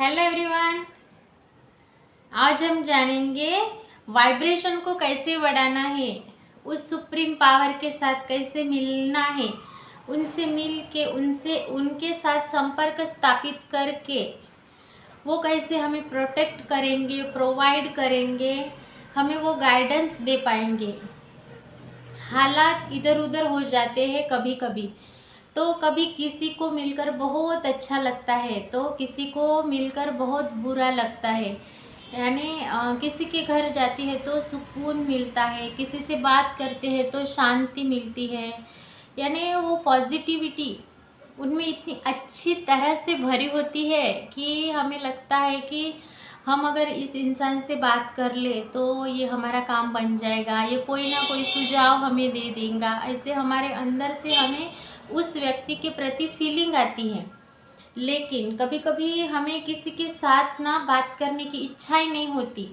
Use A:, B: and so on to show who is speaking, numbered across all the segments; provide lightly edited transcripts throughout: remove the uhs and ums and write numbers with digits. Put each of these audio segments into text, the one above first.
A: Hello everyone. आज हम जानेंगे वाइब्रेशन को कैसे बढ़ाना है, उस सुप्रीम पावर के साथ कैसे मिलना है, उनसे मिल के उनके साथ संपर्क स्थापित करके वो कैसे हमें प्रोटेक्ट करेंगे, प्रोवाइड करेंगे, हमें वो गाइडेंस दे पाएंगे। हालात इधर उधर हो जाते हैं कभी कभी, तो कभी किसी को मिलकर बहुत अच्छा लगता है तो किसी को मिलकर बहुत बुरा लगता है। यानी किसी के घर जाती है तो सुकून मिलता है, किसी से बात करते हैं तो शांति मिलती है। यानी वो पॉजिटिविटी उनमें इतनी अच्छी तरह से भरी होती है कि हमें लगता है कि हम अगर इस इंसान से बात कर ले तो ये हमारा काम बन जाएगा, ये कोई ना कोई सुझाव हमें दे देगा। ऐसे हमारे अंदर से हमें उस व्यक्ति के प्रति फीलिंग आती है। लेकिन कभी कभी हमें किसी के साथ ना बात करने की इच्छा ही नहीं होती।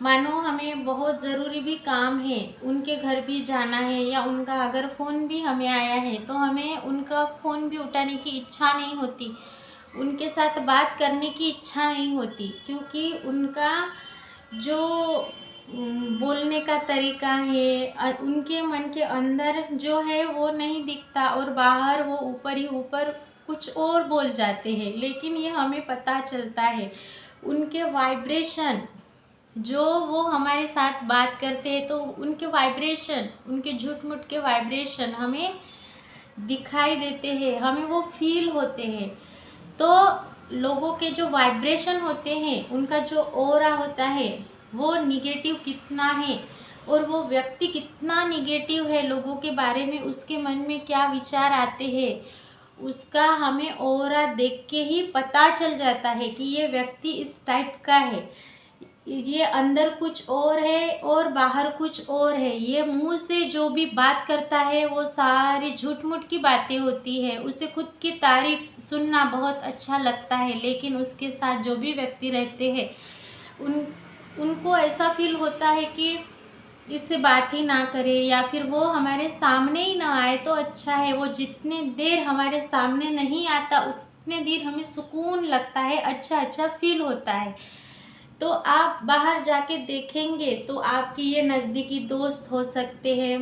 A: मानो हमें बहुत ज़रूरी भी काम है, उनके घर भी जाना है, या उनका अगर फ़ोन भी हमें आया है तो हमें उनका फ़ोन भी उठाने की इच्छा नहीं होती, उनके साथ बात करने की इच्छा नहीं होती, क्योंकि उनका जो बोलने का तरीका है, उनके मन के अंदर जो है वो नहीं दिखता और बाहर वो ऊपर ही ऊपर कुछ और बोल जाते हैं। लेकिन ये हमें पता चलता है उनके वाइब्रेशन, जो वो हमारे साथ बात करते हैं तो उनके वाइब्रेशन, उनके झूठ मूठ के वाइब्रेशन हमें दिखाई देते हैं, हमें वो फील होते हैं। तो लोगों के जो वाइब्रेशन होते हैं, उनका जो ऑरा होता है वो निगेटिव कितना है और वो व्यक्ति कितना निगेटिव है लोगों के बारे में, उसके मन में क्या विचार आते हैं, उसका हमें ऑरा देख के ही पता चल जाता है कि ये व्यक्ति इस टाइप का है, ये अंदर कुछ और है और बाहर कुछ और है। ये मुंह से जो भी बात करता है वो सारी झूठ मूठ की बातें होती है। उसे खुद की तारीफ सुनना बहुत अच्छा लगता है, लेकिन उसके साथ जो भी व्यक्ति रहते हैं उनको ऐसा फील होता है कि इससे बात ही ना करे, या फिर वो हमारे सामने ही ना आए तो अच्छा है। वो जितने देर हमारे सामने नहीं आता उतने देर हमें सुकून लगता है, अच्छा फील होता है। तो आप बाहर जाके देखेंगे तो आपकी ये नज़दीकी दोस्त हो सकते हैं,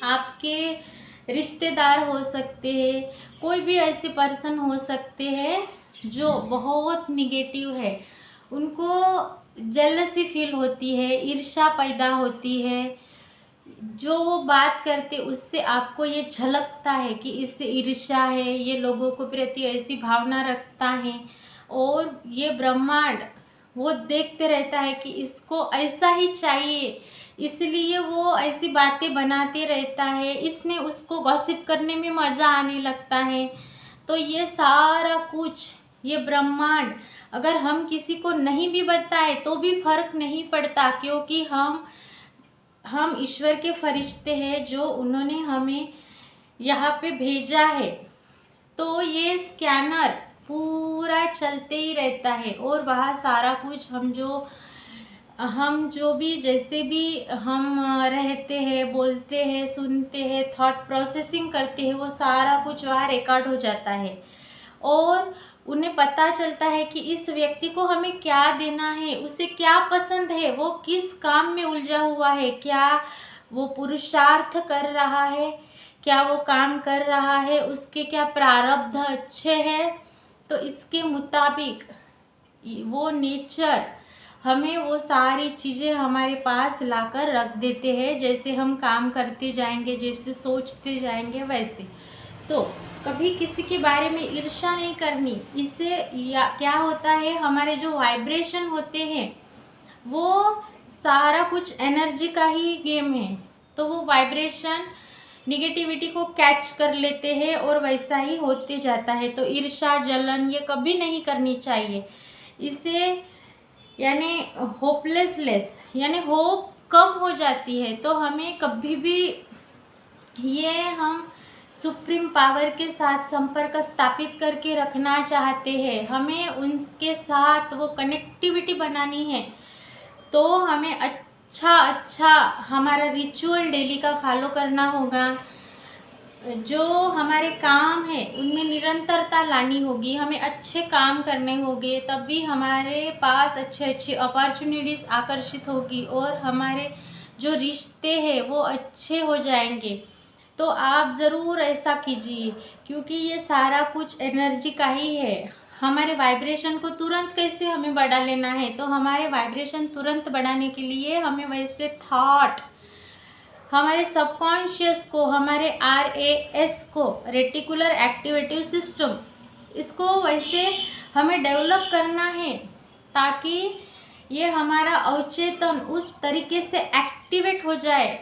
A: आपके रिश्तेदार हो सकते हैं, कोई भी ऐसे पर्सन हो सकते हैं जो बहुत निगेटिव है। उनको जेलसी फील होती है, ईर्ष्या पैदा होती है। जो वो बात करते उससे आपको ये झलकता है कि इससे ईर्ष्या है, ये लोगों को प्रति ऐसी भावना रखता है, और ये ब्रह्मांड वो देखते रहता है कि इसको ऐसा ही चाहिए, इसलिए वो ऐसी बातें बनाते रहता है, इसमें उसको गॉसिप करने में मज़ा आने लगता है। तो ये सारा कुछ, ये ब्रह्मांड अगर हम किसी को नहीं भी बताए तो भी फर्क नहीं पड़ता, क्योंकि हम ईश्वर के फरिश्ते हैं जो उन्होंने हमें यहाँ पे भेजा है। तो ये स्कैनर पूरा चलते ही रहता है और वहाँ सारा कुछ हम जो भी जैसे भी हम रहते हैं, बोलते हैं, सुनते हैं, थॉट प्रोसेसिंग करते हैं, वो सारा कुछ वहाँ रिकॉर्ड हो जाता है। और उन्हें पता चलता है कि इस व्यक्ति को हमें क्या देना है, उसे क्या पसंद है, वो किस काम में उलझा हुआ है, क्या वो पुरुषार्थ कर रहा है, क्या वो काम कर रहा है, उसके क्या प्रारब्ध अच्छे हैं। तो इसके मुताबिक वो नेचर हमें वो सारी चीज़ें हमारे पास लाकर रख देते हैं। जैसे हम काम करते जाएंगे, जैसे सोचते जाएंगे वैसे। तो कभी किसी के बारे में ईर्ष्या नहीं करनी। इससे क्या होता है, हमारे जो वाइब्रेशन होते हैं वो सारा कुछ एनर्जी का ही गेम है, तो वो वाइब्रेशन निगेटिविटी को कैच कर लेते हैं और वैसा ही होते जाता है। तो ईर्ष्या, जलन ये कभी नहीं करनी चाहिए। इससे यानी होपलेसनेस, यानी होप कम हो जाती है। तो हमें कभी भी ये हम सुप्रीम पावर के साथ संपर्क स्थापित करके रखना चाहते हैं, हमें उनके साथ वो कनेक्टिविटी बनानी है, तो हमें अच्छा हमारा रिचुअल डेली का फॉलो करना होगा। जो हमारे काम है उनमें निरंतरता लानी होगी, हमें अच्छे काम करने होंगे, तब भी हमारे पास अच्छे अच्छे अपॉर्चुनिटीज़ आकर्षित होगी और हमारे जो रिश्ते हैं वो अच्छे हो जाएंगे। तो आप ज़रूर ऐसा कीजिए, क्योंकि ये सारा कुछ एनर्जी का ही है। हमारे वाइब्रेशन को तुरंत कैसे हमें बढ़ा लेना है, तो हमारे वाइब्रेशन तुरंत बढ़ाने के लिए हमें वैसे थॉट, हमारे सबकॉन्शियस को, हमारे RAS को, रेटिकुलर एक्टिवेटिव सिस्टम, इसको वैसे हमें डेवलप करना है ताकि ये हमारा अवचेतन उस तरीके से एक्टिवेट हो जाए,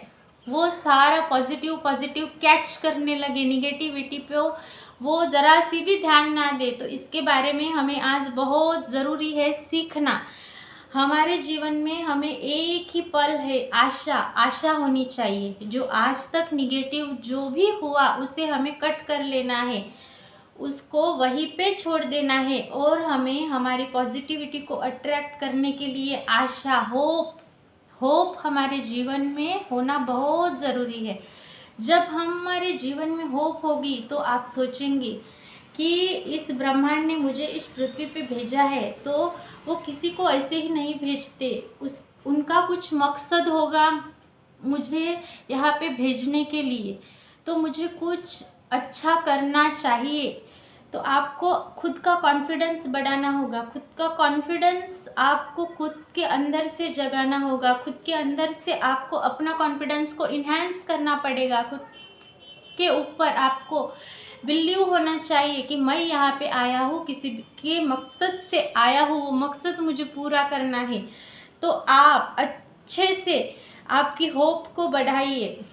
A: वो सारा पॉजिटिव कैच करने लगे, निगेटिविटी पे वो ज़रा सी भी ध्यान ना दे। तो इसके बारे में हमें आज बहुत ज़रूरी है सीखना। हमारे जीवन में हमें एक ही पल है, आशा होनी चाहिए। जो आज तक निगेटिव जो भी हुआ उसे हमें कट कर लेना है, उसको वहीं पे छोड़ देना है और हमें हमारी पॉजिटिविटी को अट्रैक्ट करने के लिए आशा, होप हमारे जीवन में होना बहुत ज़रूरी है। जब हमारे जीवन में होप होगी तो आप सोचेंगे कि इस ब्रह्मांड ने मुझे इस पृथ्वी पे भेजा है, तो वो किसी को ऐसे ही नहीं भेजते, उनका कुछ मकसद होगा मुझे यहाँ पे भेजने के लिए, तो मुझे कुछ अच्छा करना चाहिए। तो आपको खुद का कॉन्फिडेंस बढ़ाना होगा, खुद का कॉन्फिडेंस आपको खुद के अंदर से जगाना होगा, खुद के अंदर से आपको अपना कॉन्फिडेंस को इन्हेंस करना पड़ेगा। खुद के ऊपर आपको बिलीव होना चाहिए कि मैं यहाँ पे आया हूँ, किसी के मकसद से आया हूँ, वो मकसद मुझे पूरा करना है। तो आप अच्छे से आपकी होप को बढ़ाइए,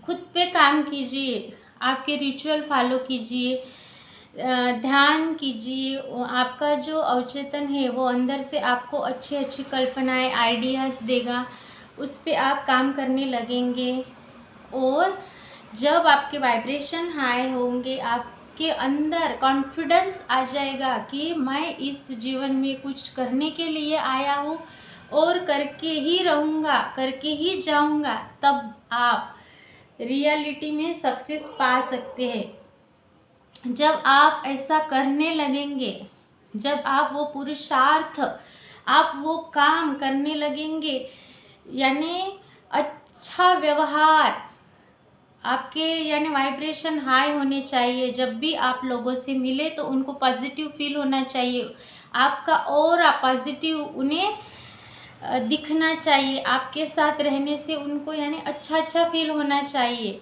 A: खुद पे काम कीजिए, आपके रिचुअल फॉलो कीजिए, ध्यान कीजिए। आपका जो अवचेतन है वो अंदर से आपको अच्छी अच्छी कल्पनाएं, आइडियाज़ देगा, उस पे आप काम करने लगेंगे। और जब आपके वाइब्रेशन हाई होंगे, आपके अंदर कॉन्फिडेंस आ जाएगा कि मैं इस जीवन में कुछ करने के लिए आया हूँ और करके ही रहूँगा, करके ही जाऊँगा, तब आप रियलिटी में सक्सेस पा सकते हैं। जब आप ऐसा करने लगेंगे, जब आप वो पुरुषार्थ, आप वो काम करने लगेंगे, यानी अच्छा व्यवहार, आपके यानी वाइब्रेशन हाई होने चाहिए। जब भी आप लोगों से मिले तो उनको पॉजिटिव फील होना चाहिए, आपका ऑरा पॉजिटिव उन्हें दिखना चाहिए, आपके साथ रहने से उनको यानी अच्छा फील होना चाहिए।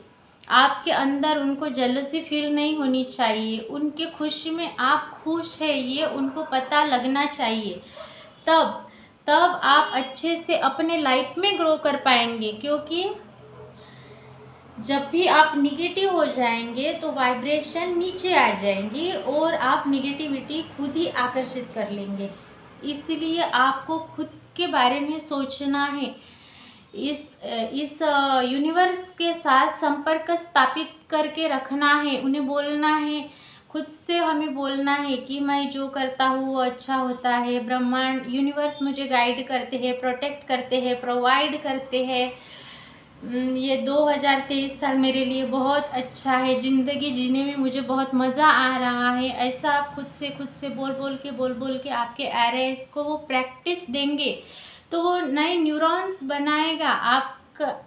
A: आपके अंदर उनको जेलसी फील नहीं होनी चाहिए, उनके खुशी में आप खुश है ये उनको पता लगना चाहिए। तब आप अच्छे से अपने लाइफ में ग्रो कर पाएंगे, क्योंकि जब भी आप निगेटिव हो जाएंगे तो वाइब्रेशन नीचे आ जाएंगी और आप निगेटिविटी खुद ही आकर्षित कर लेंगे। इसलिए आपको खुद के बारे में सोचना है, इस यूनिवर्स के साथ संपर्क स्थापित करके रखना है, उन्हें बोलना है, खुद से हमें बोलना है कि मैं जो करता हूँ वो अच्छा होता है, ब्रह्मांड यूनिवर्स मुझे गाइड करते हैं, प्रोटेक्ट करते हैं, प्रोवाइड करते हैं। ये 2023 साल मेरे लिए बहुत अच्छा है, ज़िंदगी जीने में मुझे बहुत मज़ा आ रहा है। ऐसा आप खुद से बोल बोल के आपके RAS को वो प्रैक्टिस देंगे तो वो नए न्यूरॉन्स बनाएगा,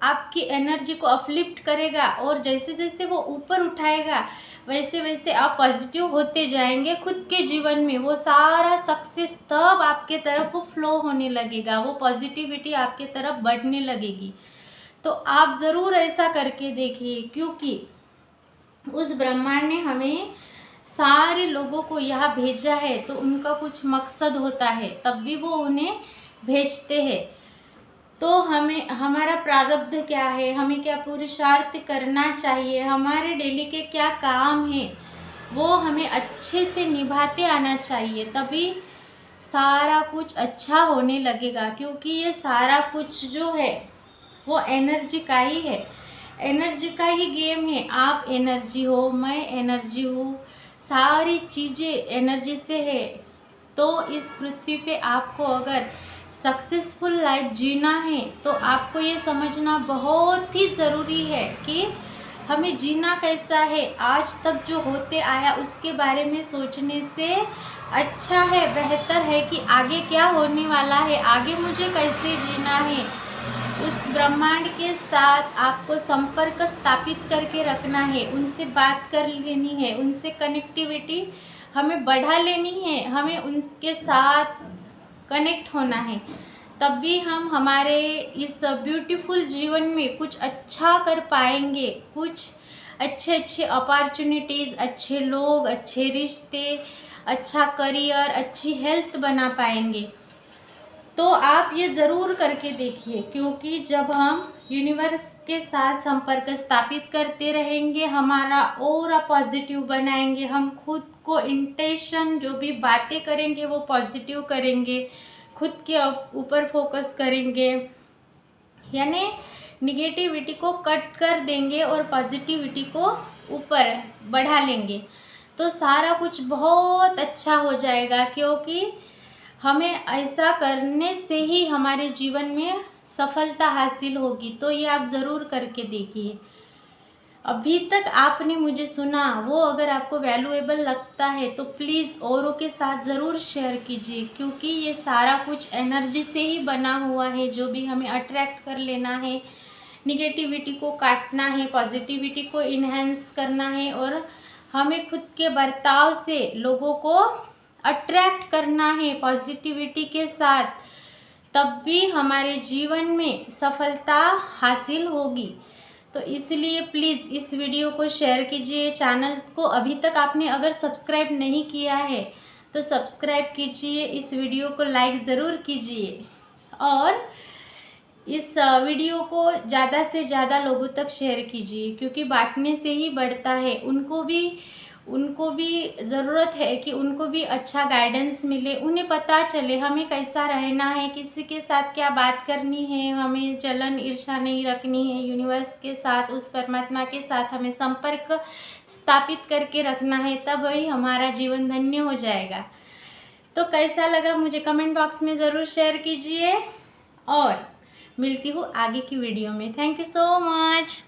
A: आपकी एनर्जी को अपलिफ्ट करेगा और जैसे जैसे वो ऊपर उठाएगा वैसे वैसे आप पॉजिटिव होते जाएंगे खुद के जीवन में। वो सारा सक्सेस तब आपके तरफ वो फ्लो होने लगेगा, वो पॉजिटिविटी आपके तरफ बढ़ने लगेगी। तो आप ज़रूर ऐसा करके देखिए, क्योंकि उस ब्रह्मांड ने हमें सारे लोगों को यहाँ भेजा है तो उनका कुछ मकसद होता है, तब भी वो उन्हें भेजते हैं। तो हमें हमारा प्रारब्ध क्या है, हमें क्या पुरुषार्थ करना चाहिए, हमारे डेली के क्या काम हैं वो हमें अच्छे से निभाते आना चाहिए, तभी सारा कुछ अच्छा होने लगेगा। क्योंकि ये सारा कुछ जो है वो एनर्जी का ही है, एनर्जी का ही गेम है। आप एनर्जी हो, मैं एनर्जी हूँ, सारी चीज़ें एनर्जी से है। तो इस पृथ्वी पे आपको अगर सक्सेसफुल लाइफ जीना है तो आपको ये समझना बहुत ही ज़रूरी है कि हमें जीना कैसा है, आज तक जो होते आया उसके बारे में सोचने से अच्छा है, बेहतर है कि आगे क्या होने वाला है, आगे मुझे कैसे जीना है। उस ब्रह्मांड के साथ आपको संपर्क स्थापित करके रखना है, उनसे बात कर लेनी है, उनसे कनेक्टिविटी हमें बढ़ा लेनी है, हमें उनके साथ कनेक्ट होना है। तब भी हम हमारे इस ब्यूटीफुल जीवन में कुछ अच्छा कर पाएंगे, कुछ अच्छे अच्छे अपॉर्चुनिटीज़, अच्छे लोग, अच्छे रिश्ते, अच्छा करियर, अच्छी हेल्थ बना पाएंगे। तो आप ये ज़रूर करके देखिए, क्योंकि जब हम यूनिवर्स के साथ संपर्क स्थापित करते रहेंगे, हमारा ऑरा पॉजिटिव बनाएंगे, हम खुद को इंटेंशन जो भी बातें करेंगे वो पॉजिटिव करेंगे, खुद के ऊपर फोकस करेंगे, यानी निगेटिविटी को कट कर देंगे और पॉजिटिविटी को ऊपर बढ़ा लेंगे, तो सारा कुछ बहुत अच्छा हो जाएगा। क्योंकि हमें ऐसा करने से ही हमारे जीवन में सफलता हासिल होगी। तो ये आप ज़रूर करके देखिए। अभी तक आपने मुझे सुना, वो अगर आपको वैल्यूएबल लगता है तो प्लीज़ औरों के साथ ज़रूर शेयर कीजिए, क्योंकि ये सारा कुछ एनर्जी से ही बना हुआ है। जो भी हमें अट्रैक्ट कर लेना है, निगेटिविटी को काटना है, पॉजिटिविटी को इन्हेंस करना है, और हमें खुद के बर्ताव से लोगों को अट्रैक्ट करना है पॉजिटिविटी के साथ, तब भी हमारे जीवन में सफलता हासिल होगी। तो इसलिए प्लीज़ इस वीडियो को शेयर कीजिए। चैनल को अभी तक आपने अगर सब्सक्राइब नहीं किया है तो सब्सक्राइब कीजिए, इस वीडियो को लाइक ज़रूर कीजिए, और इस वीडियो को ज़्यादा से ज़्यादा लोगों तक शेयर कीजिए, क्योंकि बांटने से ही बढ़ता है। उनको भी ज़रूरत है कि उनको भी अच्छा गाइडेंस मिले, उन्हें पता चले हमें कैसा रहना है, किसी के साथ क्या बात करनी है, हमें जलन ईर्ष्या नहीं रखनी है, यूनिवर्स के साथ, उस परमात्मा के साथ हमें संपर्क स्थापित करके रखना है, तब वही हमारा जीवन धन्य हो जाएगा। तो कैसा लगा मुझे कमेंट बॉक्स में ज़रूर शेयर कीजिए, और मिलती हूँ आगे की वीडियो में। Thank you so much.